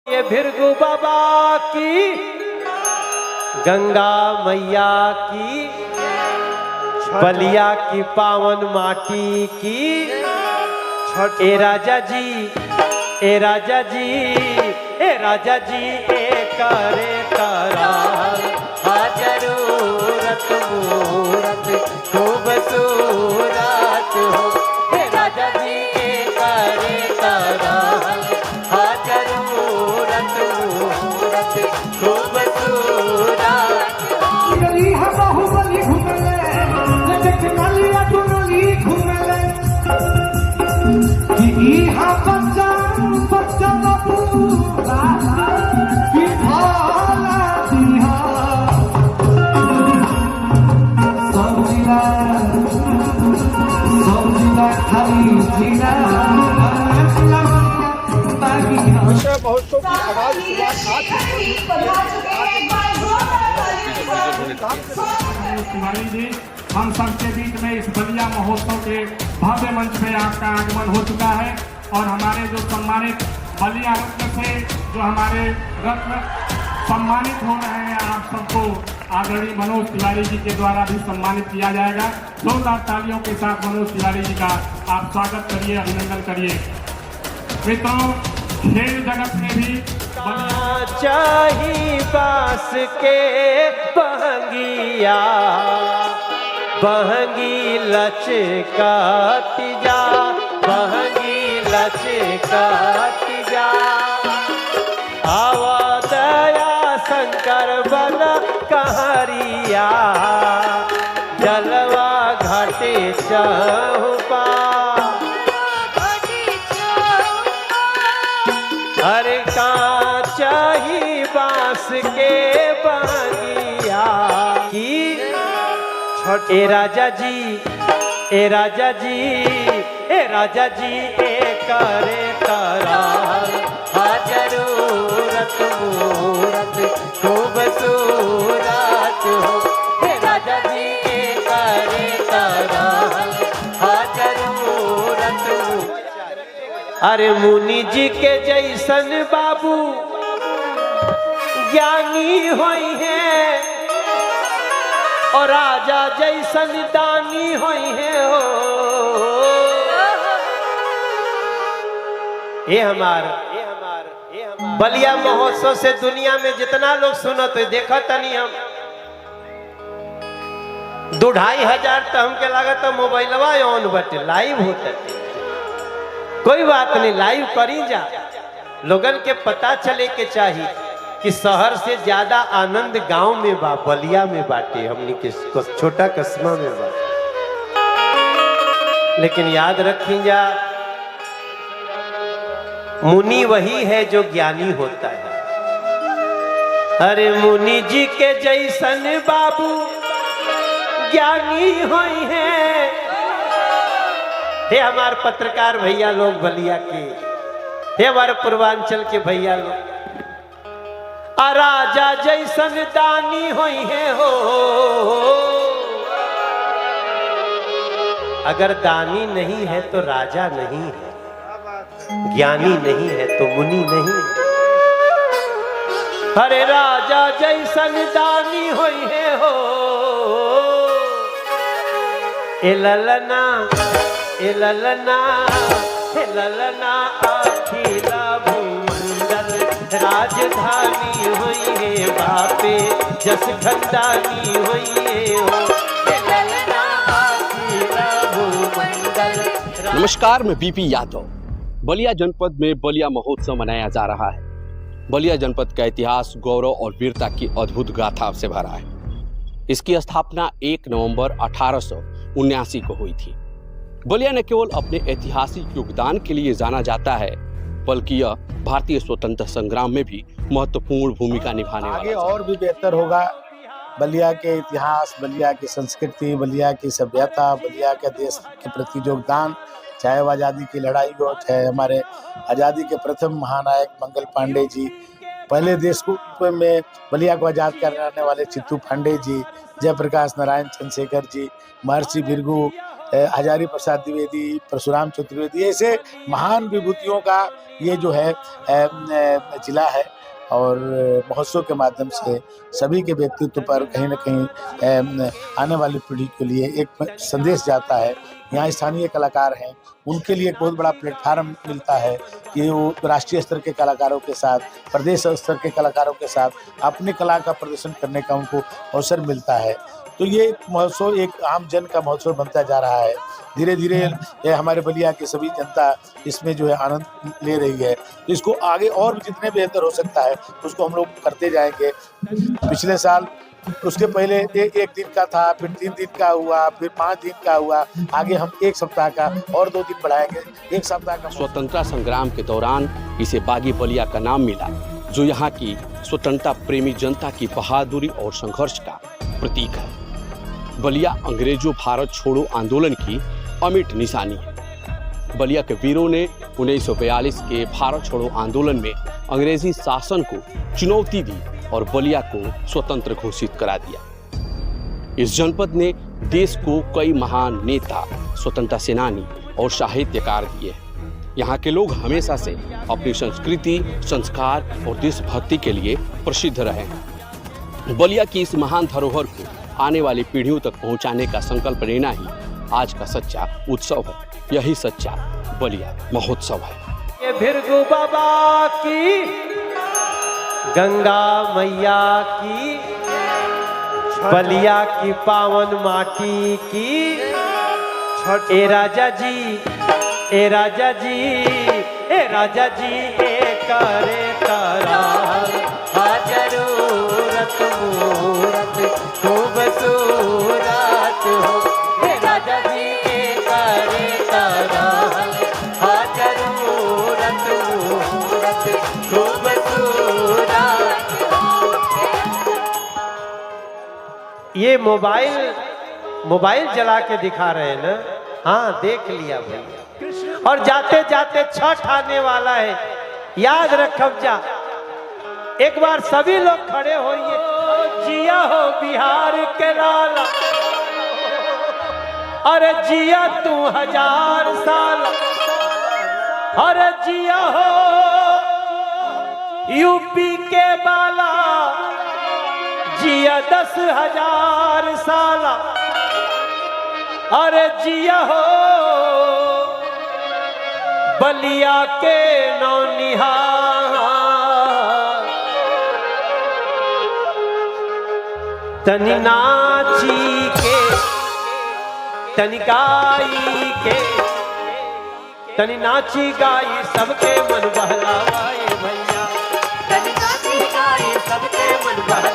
ये भृगु बाबा की, गंगा मैया की, बलिया की पावन माटी की, ए राजा जी, ए राजा जी, ए राजा जी, ए करे तारा जरूरत मूरत खूबसूरत हो। ए राजा जी, ए करे तारा जरूरत मूरत खूबसूरत। गली है बाहुबली घूमले, नलिया टुनली घूमले, कि इहा बच्चा बच्चा बाबू कि भाला दिहा समझिला खाली जिला महोत्सव की आगाज तिवारी जी, हम सबके बीच में इस बलिया महोत्सव के भव्य मंच पे आपका आगमन हो चुका है और हमारे जो सम्मानित बलिया रत्न से जो हमारे रत्न सम्मानित हो रहे हैं, आप सबको आदरणीय मनोज तिवारी जी के द्वारा भी सम्मानित किया जाएगा। जोरदार तालियों के साथ मनोज तिवारी जी का आप स्वागत करिए, अभिनंदन करिए। मित्रों, खेल जगत में भी चाही बास के बहंगिया, बहंगी लचकाती जा, बहंगी लचकाती जा। आवा दया शंकर बन कहरिया, जलवा घाटे चहुपा, हर का चाही बांस के बहंगिया की। ए राजा जी, ए राजा जी, ए राजा जी, ए करे तारा जरूरत मूरत खूबसूरत हो। ए राजा जी, ए करे तारा जरूरत मूरत। अरे मुनि जी के जैसन बाबू ज्ञानी होई है और राजा जैसन दानी होई है हो। ये हमार बलिया महोत्सव से दुनिया में जितना लोग सुनत है, देखा तनी हम 2,500 तो हमके लागत मोबाइलवा ऑन बटे लाइव होता है। कोई बात नहीं, लाइव करी जा, लोगन के पता चले के चाहिए कि शहर से ज्यादा आनंद गांव में बा, बलिया में बाटे, हमनी के छोटा कस्बा में बा। लेकिन याद रखी जा, मुनि वही है जो ज्ञानी होता है। अरे मुनि जी के जैसन बाबू ज्ञानी होई है। हे हमारे पत्रकार भैया लोग बलिया के, हे हमारे पूर्वांचल के भैया लोग, राजा जैसन दानी होई है हो। अगर दानी नहीं है तो राजा नहीं है, ज्ञानी नहीं है तो मुनि नहीं। अरे राजा जैसन दानी होई है हो। ए ललना, ए ललना, ए ललना, अखिला भूमंडल राजधानी हुई है, बापे जस खंडानी हुई है हो। ए ललना, अखिला भूमंडल। नमस्कार, मैं बीपी यादव। बलिया जनपद में बलिया महोत्सव मनाया जा रहा है। बलिया जनपद का इतिहास गौरव और वीरता की अद्भुत गाथा से भरा है। इसकी स्थापना 1 नवंबर 1879 को हुई थी। बलिया न केवल अपने ऐतिहासिक योगदान के लिए जाना जाता है, बल्कि यह भारतीय स्वतंत्रता संग्राम में भी महत्वपूर्ण भूमिका निभाने वाला आगे और भी बेहतर होगा। बलिया के इतिहास, बलिया की संस्कृति, बलिया की सभ्यता, बलिया के देश के प्रति योगदान, चाहे वो आज़ादी की लड़ाई हो, चाहे हमारे आज़ादी के प्रथम महानायक मंगल पांडे जी, पहले देश को में बलिया को आज़ाद कराने वाले चित्तू पांडे जी, जयप्रकाश नारायण चंद्रशेखर जी, महर्षि भृगु, हजारी प्रसाद द्विवेदी, परशुराम चतुर्वेदी, ऐसे महान विभूतियों का ये जो है जिला है। और महोत्सव के माध्यम से सभी के व्यक्तित्व पर कहीं न कहीं आने वाली पीढ़ी के लिए एक संदेश जाता है। यहाँ स्थानीय कलाकार हैं, उनके लिए एक बहुत बड़ा प्लेटफार्म मिलता है कि वो राष्ट्रीय स्तर के कलाकारों के साथ, प्रदेश स्तर के कलाकारों के साथ अपनी कला का प्रदर्शन करने का उनको अवसर मिलता है। तो ये महोत्सव एक आम जन का महोत्सव बनता जा रहा है। धीरे धीरे ये हमारे बलिया की सभी जनता इसमें जो है आनंद ले रही है। तो इसको आगे और भी जितने बेहतर हो सकता है उसको हम लोग करते जाएंगे। पिछले साल उसके पहले एक दिन का था, फिर 3 दिन का हुआ, फिर 5 दिन का हुआ, आगे हम 1 सप्ताह का और 2 दिन बढ़ाएंगे। 1 सप्ताह का स्वतंत्रता संग्राम के दौरान इसे बागी बलिया का नाम मिला, जो यहाँ की स्वतंत्रता प्रेमी जनता की बहादुरी और संघर्ष का प्रतीक है। बलिया अंग्रेजों भारत छोड़ो आंदोलन की अमिट निशानी है। बलिया के वीरों ने 1942 के भारत छोड़ो आंदोलन में अंग्रेजी शासन को चुनौती दी और बलिया को स्वतंत्र घोषित करा दिया। इस जनपद ने देश को कई महान नेता, स्वतंत्रता सेनानी और साहित्यकार दिए हैं। यहाँ के लोग हमेशा से अपनी संस्कृति, संस्कार और देशभक्ति के लिए प्रसिद्ध रहे हैं। बलिया की इस महान धरोहर को आने वाली पीढ़ियों तक पहुंचाने का संकल्प लेना ही आज का सच्चा उत्सव है। यही सच्चा बलिया महोत्सव है। ये भृगु बाबा की, गंगा मैया की, बलिया की पावन माटी की, ए राजा जी, ए राजा जी, ए राजा जी, ए करे तारा जरूरत मूरत खूबसूरत हो। हे राजा जी, ए करे तारा जरूरत मूरत खूबसूरत। ये मोबाइल जला के दिखा रहे हैं ना? हाँ, देख लिया भैया। और जाते जाते छठ आने वाला है, याद रखब जा। एक बार सभी लोग खड़े होइए। जिया हो बिहार के लाला, अरे जिया तू 1000 साल, अरे जिया हो यूपी के बाला, जिया 10,000 साल, अरे जिया हो बलिया के नौनिहाल। तनि नाची के, तनि गाई के, तनि नाची गाई सबके मन बहलाए भैया, तनि नाची गाई सबके मन बहलाए।